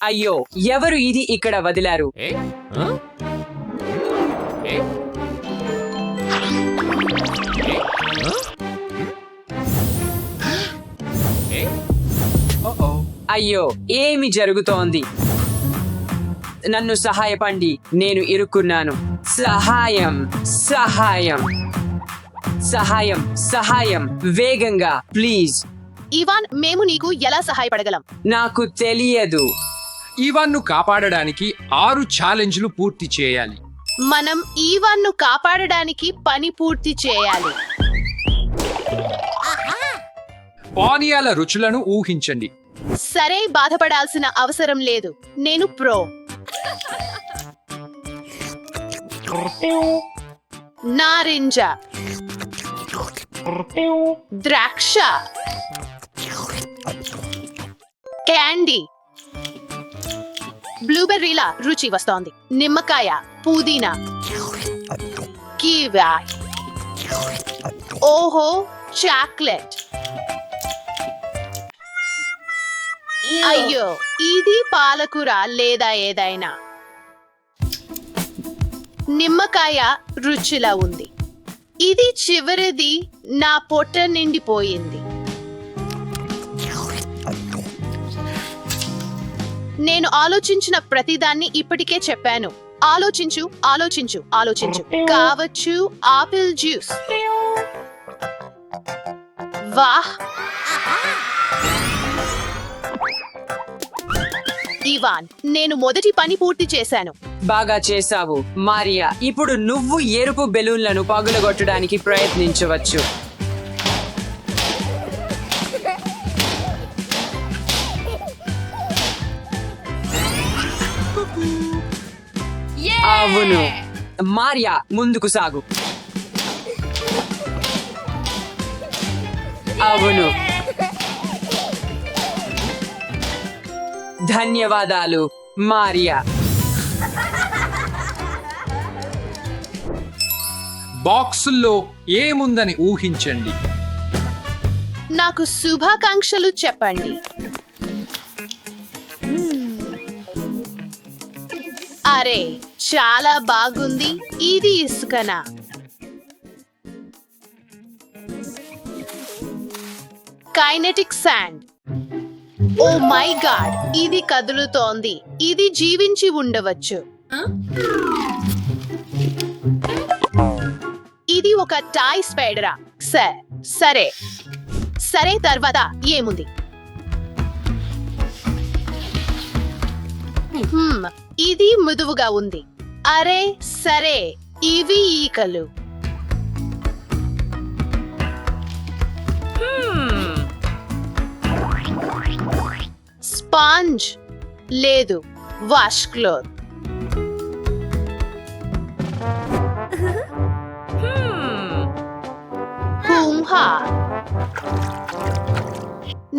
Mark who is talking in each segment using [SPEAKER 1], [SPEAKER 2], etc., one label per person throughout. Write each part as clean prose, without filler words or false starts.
[SPEAKER 1] అయ్యో, ఎవరు ఇది ఇక్కడ వదిలారు? అయ్యో, ఏమి జరుగుతోంది? నన్ను సహాయపండి, నేను ఇరుక్కున్నాను. సహాయం సహాయం సహాయం సహాయం, వేగంగా ప్లీజ్.
[SPEAKER 2] ఇవాన్, మేము నీకు ఎలా సహాయపడగలం?
[SPEAKER 1] నాకు తెలియదు.
[SPEAKER 3] ఇవాన్ను కాపాడడానికి 6 ఛాలెంజ్లు పూర్తి చేయాలి.
[SPEAKER 2] మనం ఈవాన్ను కాపాడడానికి పని పూర్తి చేయాలి.
[SPEAKER 3] పానీయాల రుచులను ఊహించండి.
[SPEAKER 2] సరే, బాధపడాల్సిన అవసరం లేదు. నేను ప్రో. నారింజ, ద్రాక్ష, క్యాండీ, బ్లూబెర్రీల రుచి వస్తోంది. నిమ్మకాయ, పుదీనా, కివా, ఓహో, చాక్లెట్. అయ్యో, ఇది పాలకూర లేదా ఏదైనా. నిమ్మకాయ రుచిలా ఉంది. ఇది చివరిది. నా పొట్ట నిండిపోయింది. నేను ఆలోచించిన ప్రతిదాన్ని ఇప్పటికే చెప్పాను. ఆలోచించు, ఆలోచించు, ఆలోచించు. కావచ్చు ఆపిల్ జ్యూస్. వాహ్! ఇవాన్, నేను మొదటి పని పూర్తి చేశాను.
[SPEAKER 1] బాగా చేశావు మారియా. ఇప్పుడు నువ్వు ఎరుపు బెలూన్లను పగులగొట్టడానికి ప్రయత్నించవచ్చు. అవును మారియా, ముందుకు సాగు. అవును, ధన్యవాదాలు మారియా.
[SPEAKER 3] బాక్సుల్లో ఏముందని ఊహించండి.
[SPEAKER 2] నాకు శుభాకాంక్షలు చెప్పండి. అరే, చాలా బాగుంది. ఇది ఇసుకనా? Kinetic sand. Oh my god, ఇది కదులుతోంది. ఇది జీవించి ఉండవచ్చు. ఇది ఒక టాయ్ స్పైడరా? సరే సరే, తర్వాత ఏముంది? ఇది మృదువుగా ఉంది. అరే సరే, ఇవి ఈకలు. స్పాంజ్ లేదు, వాష్ క్లోత్.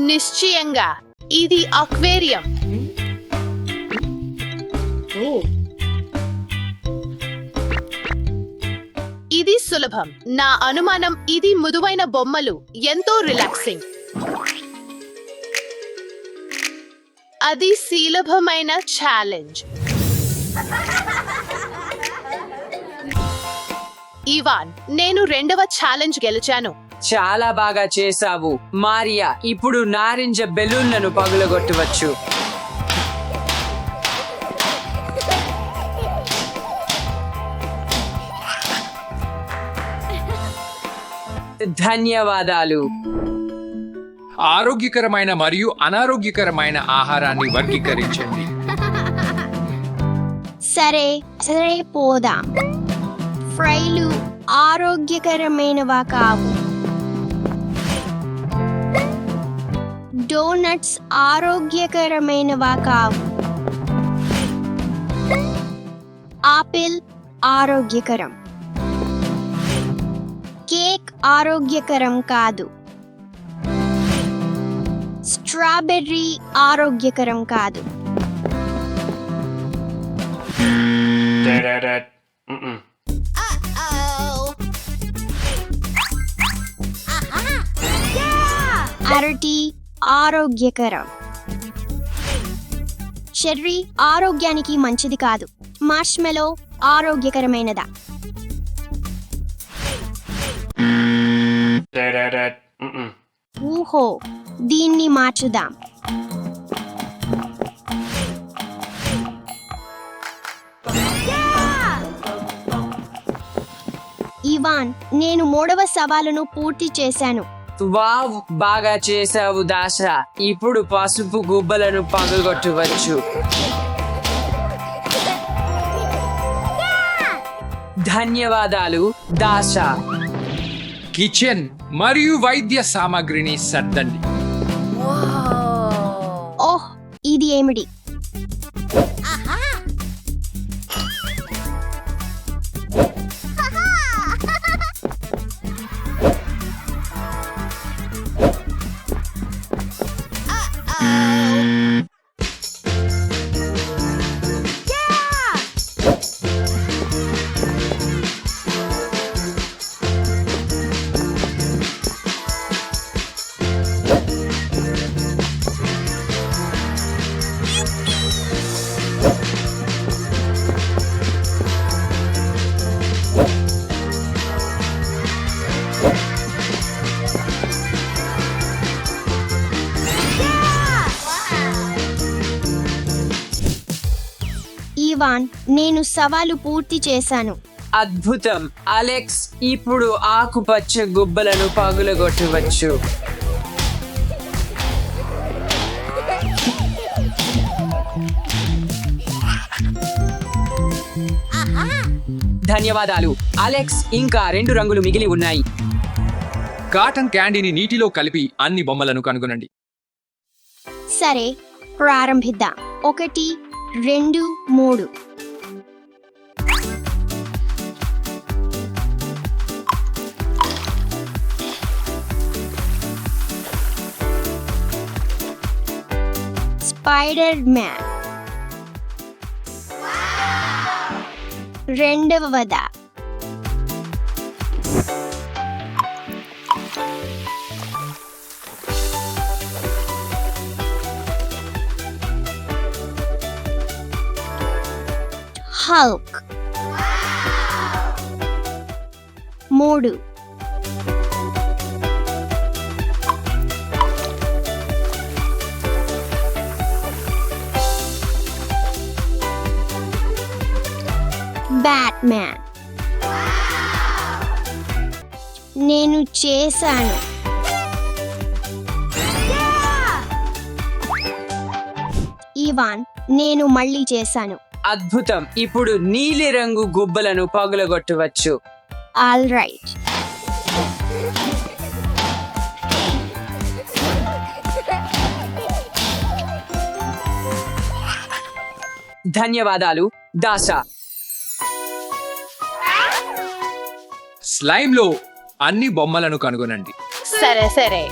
[SPEAKER 2] నిశ్చయంగా ఇది అక్వేరియం. ఇది సులభం. నా అనుమానం ఇది మృదువైన బొమ్మలు. ఎంతో రిలాక్సింగ్. అది సులభమైన ఛాలెంజ్. ఇవాన్, నేను 2వ ఛాలెంజ్ గెలిచాను.
[SPEAKER 1] చాలా బాగా చేశావు మారియా. ఇప్పుడు నారింజ బెలూన్లను పగులగొట్టవచ్చు. ధన్యవాదాలు.
[SPEAKER 3] ఆరోగ్యకరమైన మరియు అనారోగ్యకరమైన ఆహారాన్ని వర్గీకరించండి.
[SPEAKER 4] సరే పోదాం. ఫ్రైలు ఆరోగ్యకరమైనవా కావు. డోనట్స్ ఆరోగ్యకరమైనవా కావు. ఆపిల్ ఆరోగ్యకరం. కేక్ ఆరోగ్యకరం కాదు. స్ట్రాబెర్రీ ఆరోగ్యకరం కాదు. అరటి ఆరోగ్యకరం. చెర్రీ ఆరోగ్యానికి మంచిది కాదు. మార్ష్మెలో ఆరోగ్యకరమైనదా? ఊహో, దీన్ని మార్చుదాం. ఇవాన్, నేను 3వ సవాలును పూర్తి చేశాను.
[SPEAKER 1] వావ్, బాగా చేసావు దాశ. ఇప్పుడు పసుపు గుబ్బలను పగలగొట్టవచ్చు. ధన్యవాదాలు దాశ.
[SPEAKER 3] కిచెన్ మరియు వైద్య సామాగ్రిని సర్దండి.
[SPEAKER 4] ఓహ్, ఇది ఏమిటి? ఇవాన్, నేను సవాలు పూర్తి చేశాను.
[SPEAKER 1] అద్భుతం అలెక్స్. ఇప్పుడు ఆకుపచ్చ గుబ్బలను పగులగొట్టవచ్చు. ధన్యవాదాలు అలెక్స్. ఇంకా 2 రంగులు మిగిలి ఉన్నాయి.
[SPEAKER 3] కాటన్ క్యాండీని నీటిలో కలిపి అన్ని బొమ్మలను కనుగొనండి.
[SPEAKER 4] సరే, ప్రారంభిద్దాం. 1, 2, 3. Spider man. రెండవద హల్క్. 3. బ్యాట్మ్యాన్. నేను చేశాను. ఇవాన్, నేను మళ్ళీ చేశాను.
[SPEAKER 1] అద్భుతం. ఇప్పుడు నీలి రంగు గుబ్బలను పగులగొట్టవచ్చు.
[SPEAKER 4] All right.
[SPEAKER 1] ధన్యవాదాలు దాశ.
[SPEAKER 3] స్లైమ్ లో అన్ని బొమ్మలను కనుగొనండి.
[SPEAKER 2] సరే సరే.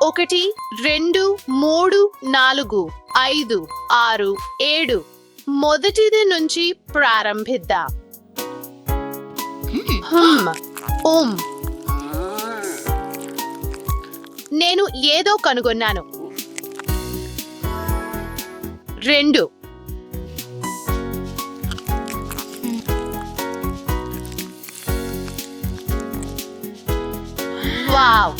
[SPEAKER 2] 1, 2, 3, 4, 5, 6, 7. మొదటిది నుంచి ప్రారంభిద్దాం. నేను ఏదో కనుగొన్నాను. 2. వావ్.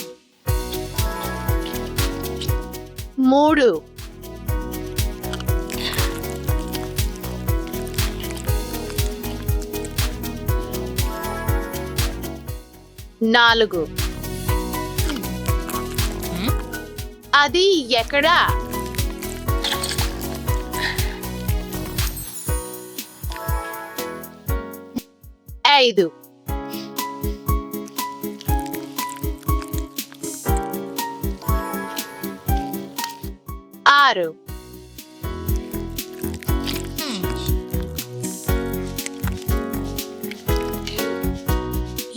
[SPEAKER 2] 3. 4. అది ఎక్కడా? 5. 6.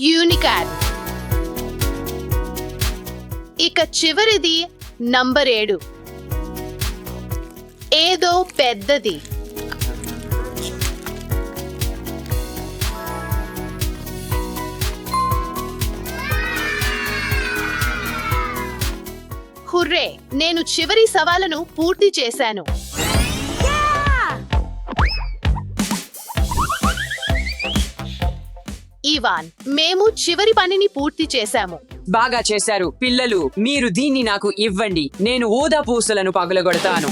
[SPEAKER 2] యూనికార్న్. ఇక చివరిది నంబర్ 7. ఏదో పెద్దది. హుర్రే, నేను చివరి సవాలును పూర్తి చేశాను. ఇవాన్, మేము చివరి పనిని పూర్తి చేశాము.
[SPEAKER 1] బాగా చేశారు పిల్లలు. మీరు దీన్ని నాకు ఇవ్వండి. నేను ఊదా పూసలను పగులగొడతాను.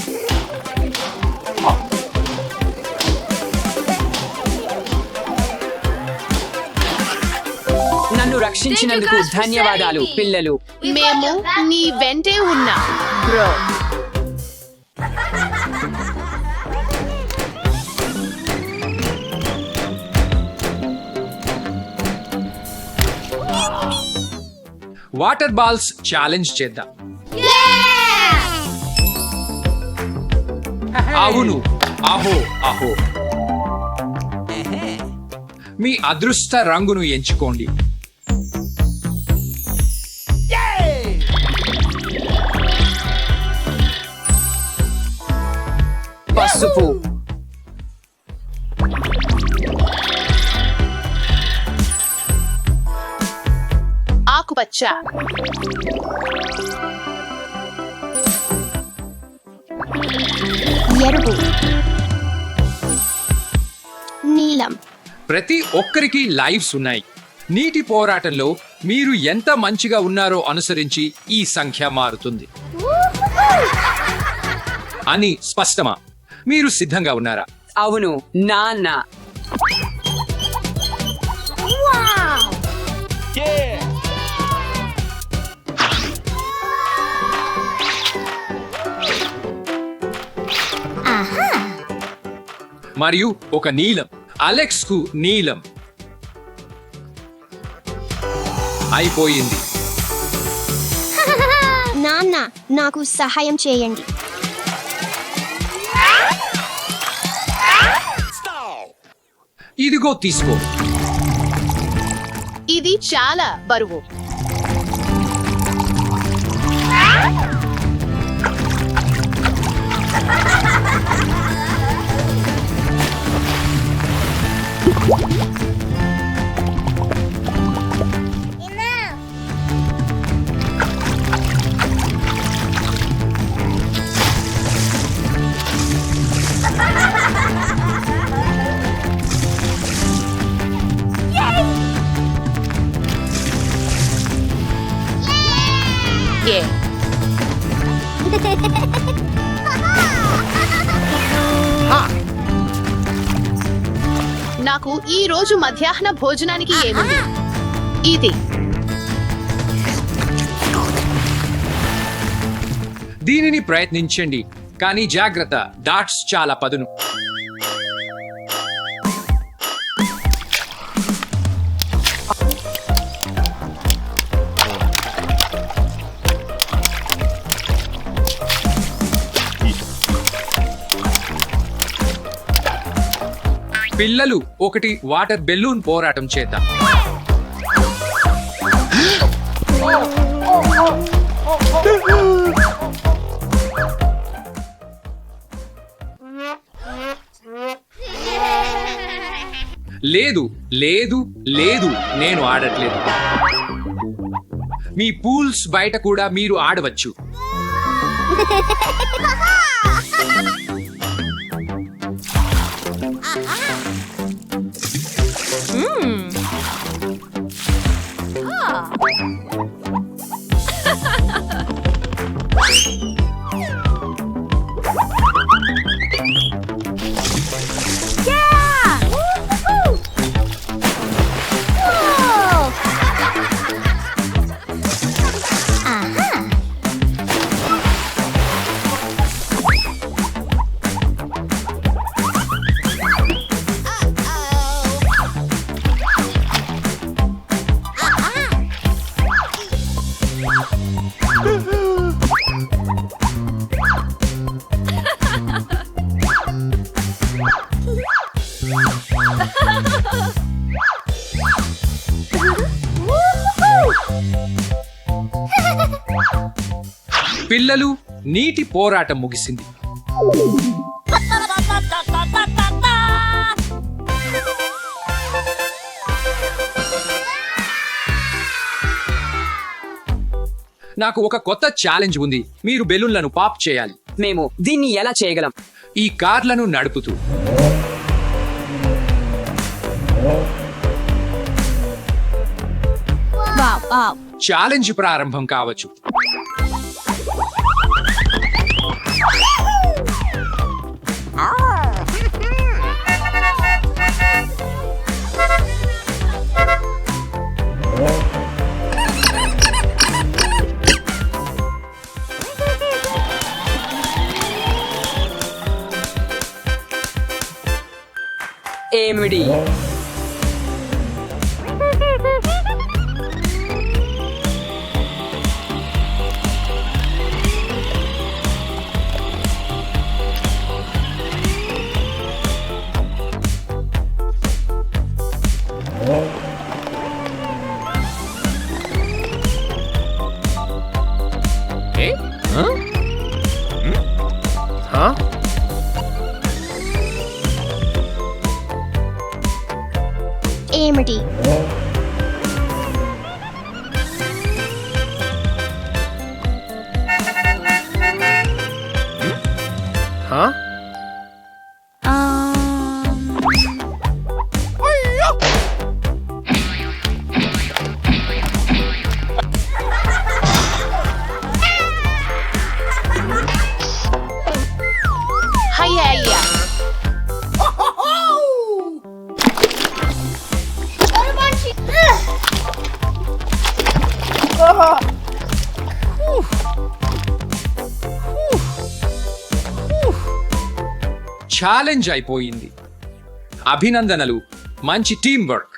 [SPEAKER 1] నన్ను రక్షించినందుకు ధన్యవాదాలు పిల్లలు.
[SPEAKER 2] మేము నీ వెంటే ఉన్నాం బ్రో.
[SPEAKER 3] వాటర్ బాల్స్ ఛాలెంజ్ చేద్దాం. అవును, అహో అహో. మీ అదృష్ట రంగును ఎంచుకోండి.
[SPEAKER 1] పసుపు.
[SPEAKER 2] ఆకుపచ్చ.
[SPEAKER 4] ఎరుపు, నీలం.
[SPEAKER 3] ప్రతి ఒక్కరికి లైవ్స్ ఉన్నాయి. నీటి పోరాటంలో మీరు ఎంత మంచిగా ఉన్నారో అనుసరించి ఈ సంఖ్య మారుతుంది అని స్పష్టమా? మీరు సిద్ధంగా ఉన్నారా?
[SPEAKER 1] అవును నాన్న.
[SPEAKER 3] మరియు ఒక నీలం. అలెక్స్ కు నీలం అయిపోయింది.
[SPEAKER 4] నాన్న, నాకు సహాయం చేయండి.
[SPEAKER 3] ఇదిగో తీసుకో.
[SPEAKER 2] ఇది చాలా బరువు. ఏ నాకు ఈ రోజు మధ్యాహ్న భోజనానికి ఏముంది? ఇది
[SPEAKER 3] దీనిని ప్రయత్నించండి, కానీ జాగ్రత్త, డాట్స్ చాలా పదును. పిల్లలు, ఒకటి వాటర్ బెలూన్ పోరాటం చేద్దాం. లేదు లేదు లేదు, నేను ఆడట్లేదు. మీ పూల్స్ బయట కూడా మీరు ఆడవచ్చు. పిల్లలు, నీటి పోరాటం ముగిసింది. నాకు ఒక కొత్త ఛాలెంజ్ ఉంది. మీరు బెలూన్లను పాప్ చేయాలి.
[SPEAKER 1] మేము దీన్ని ఎలా చేయగలం?
[SPEAKER 3] ఈ కార్లను నడుపుతూ.
[SPEAKER 4] Wow wow.
[SPEAKER 3] ఛాలెంజ్ ప్రారంభం కావచ్చు.
[SPEAKER 1] ఏమిడి?
[SPEAKER 4] ఏమిటి?
[SPEAKER 2] హయ్యయ్యా.
[SPEAKER 3] ఛాలెంజ్ అయిపోయింది. అభినందనలు, మంచి టీం వర్క్.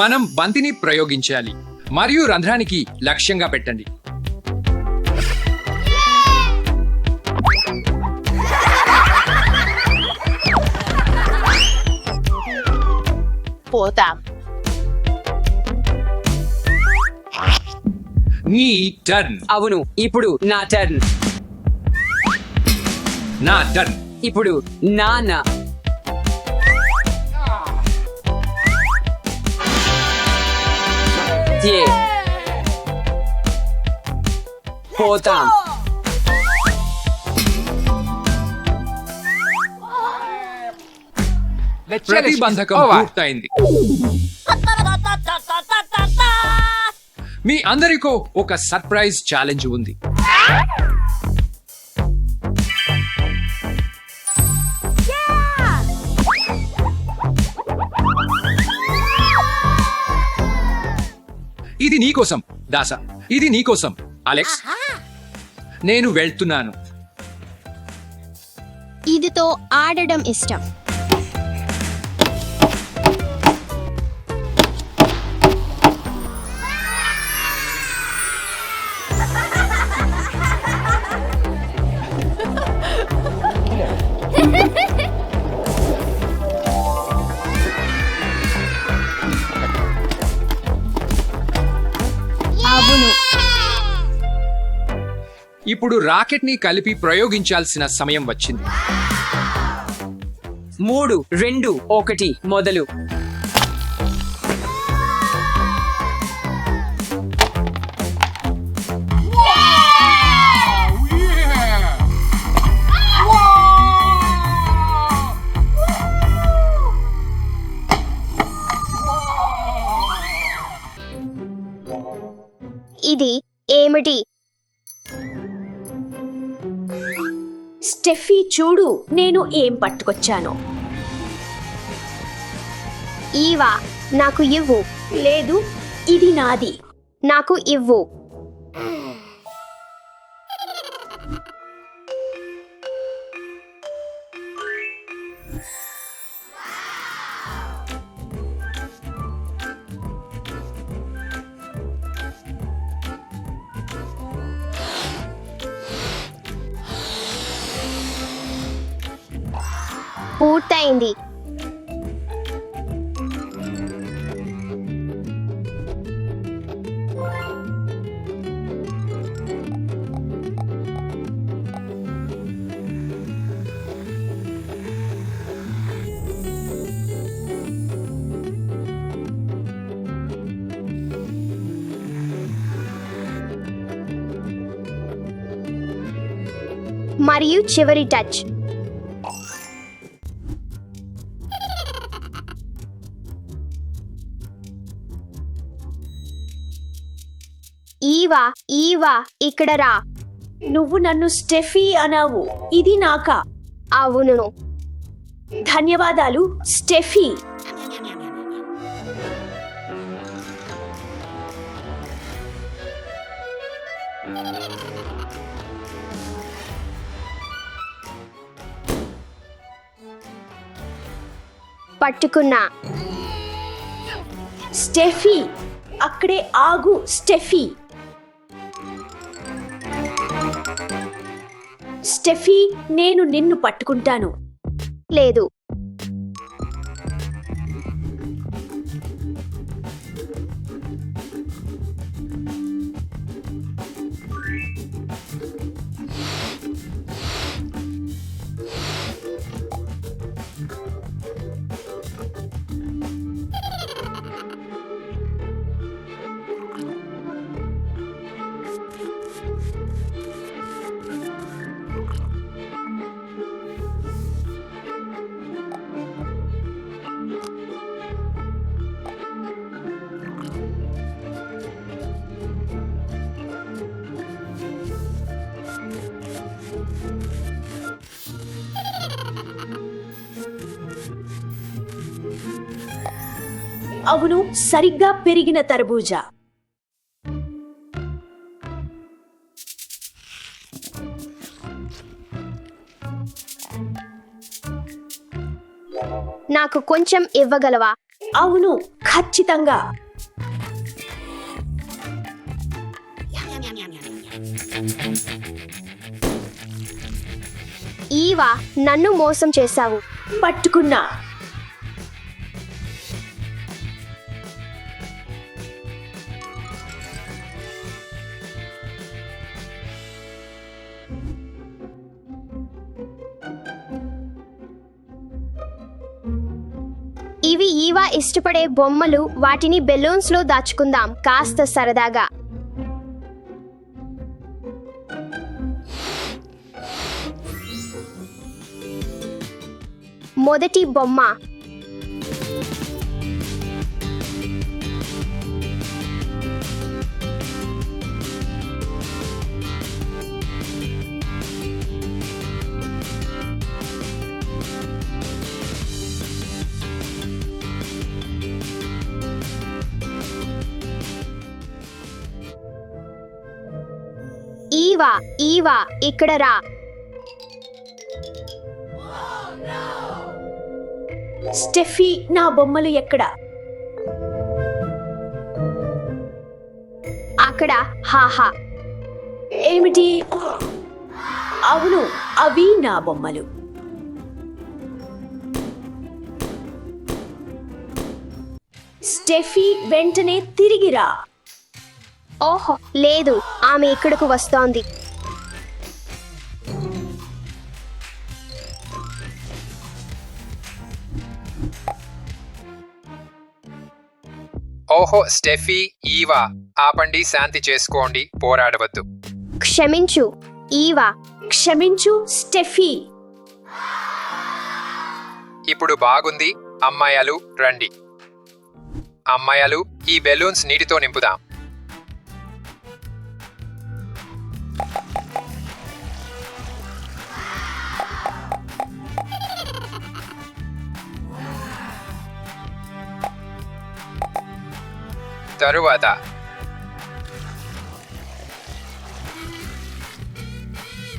[SPEAKER 3] మనం బంతిని ప్రయోగించాలి మరియు రంధ్రానికి లక్ష్యంగా పెట్టండి.
[SPEAKER 2] పోతాం.
[SPEAKER 3] నీ టర్న్.
[SPEAKER 1] అవును, ఇప్పుడు నా టర్న్.
[SPEAKER 3] నా టర్న్.
[SPEAKER 1] ఇప్పుడు నాన్న. ఏ. పోతాం.
[SPEAKER 3] ప్రతిబంధకం పూర్తయింది. మీ అందరికీ ఒక సర్ప్రైజ్ ఛాలెంజ్ ఉంది. ఇది నీకోసం దాసా. ఇది నీకోసం అలెక్స్. నేను వెళ్తున్నాను.
[SPEAKER 4] ఇదితో ఆడడం ఇష్టం. అవును.
[SPEAKER 3] ఇప్పుడు రాకెట్ ని కలిపి ప్రయోగించాల్సిన సమయం వచ్చింది.
[SPEAKER 1] 3, 2, 1 మొదలు.
[SPEAKER 4] ఇది ఏమిటి?
[SPEAKER 5] స్టెఫీ చూడు, నేను ఏం పట్టుకొచ్చాను.
[SPEAKER 4] ఈవా, నాకు ఇవ్వు.
[SPEAKER 5] లేదు, ఇది నాది.
[SPEAKER 4] నాకు ఇవ్వు. పూర్తయింది. మరియు చివరి టచ్. ఈవా ఇక్కడ రా.
[SPEAKER 5] నువ్వు నన్ను స్టెఫీ అనావు. ఇది నాకా?
[SPEAKER 4] అవును.
[SPEAKER 5] ధన్యవాదాలు స్టెఫీ.
[SPEAKER 4] పట్టుకున్నా.
[SPEAKER 5] స్టెఫీ, అక్కడే ఆగు స్టెఫీ. స్టెఫీ, నేను నిన్ను పట్టుకుంటాను.
[SPEAKER 4] లేదు.
[SPEAKER 5] అవును, సరిగ్గా పెరిగిన తర్బూజా.
[SPEAKER 4] నాకు కొంచెం ఇవ్వగలవా?
[SPEAKER 5] అవును, ఖచ్చితంగా.
[SPEAKER 4] ఈవా, నన్ను మోసం చేశావు.
[SPEAKER 5] పట్టుకున్నా.
[SPEAKER 4] ఇవి ఈవా ఇష్టపడే బొమ్మలు. వాటిని బెలూన్స్ లో దాచుకుందాం కాస్త సరదాగా. మొదటి బొమ్మ. ఈవా ఇక్కడ రా.
[SPEAKER 5] స్టెఫీ, నా బొమ్మలు ఎక్కడ?
[SPEAKER 4] అక్కడ. హాహా.
[SPEAKER 5] ఏమిటి? అవును, అవి నా బొమ్మలు. స్టెఫీ, వెంటనే తిరిగిరా.
[SPEAKER 4] ఓహో లేదు, ఆమె ఇక్కడకు వస్తోంది.
[SPEAKER 3] ఓహో స్టెఫీ, ఈవా, ఆపండి, శాంతి చేసుకోండి, పోరాడవద్దు.
[SPEAKER 4] క్షమించు ఈవా.
[SPEAKER 5] క్షమించు స్టెఫీ.
[SPEAKER 3] ఇప్పుడు బాగుంది. అమ్మాయిలు రండి. అమ్మాయిలు, ఈ బెలూన్స్ నీటితో నింపుదాం.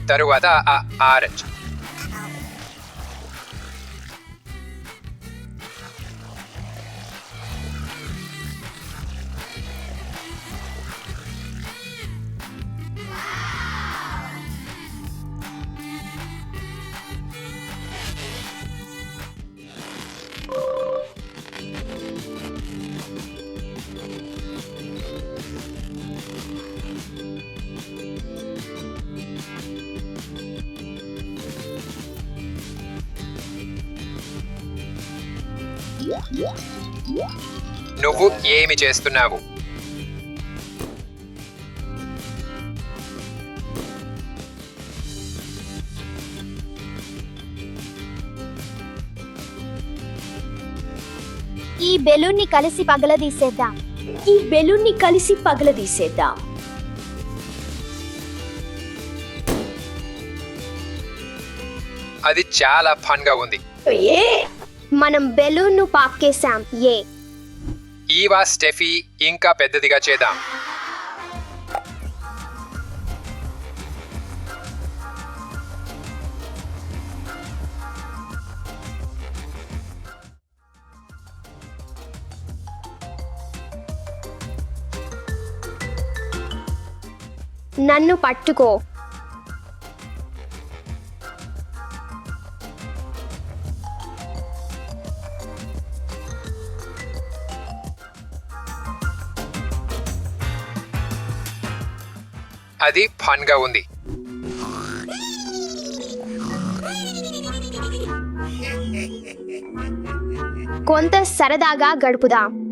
[SPEAKER 3] తరువాత ఆరెంజ్. నువ్వు ఏమి చేస్తున్నావు?
[SPEAKER 4] ఈ బెలూన్ ని కలిసి పగలదీసేద్దాం.
[SPEAKER 5] ఈ బెలూన్ ని కలిసి పగలదీసేద్దాం.
[SPEAKER 3] అది చాలా ఫన్ గా ఉంది.
[SPEAKER 5] ఏ
[SPEAKER 4] మనం బెలూన్ ను పాకేసాం.
[SPEAKER 3] ఈవా, స్టెఫీ ఇంకా పెద్దదిగా చేద్దాం.
[SPEAKER 4] నన్ను పట్టుకో.
[SPEAKER 3] అది ఫన్ గా ఉంది.
[SPEAKER 4] కొంత సరదాగా గడుపుదాం.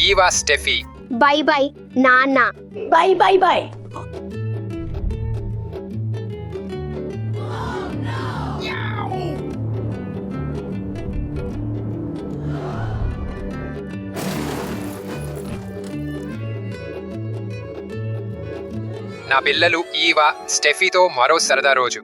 [SPEAKER 3] ఈవా, స్టెఫీ
[SPEAKER 4] బై బై నాన్న.
[SPEAKER 5] By by by.
[SPEAKER 3] నా పిల్లలు ఈవా, స్టెఫీతో మరో సరదా రోజు.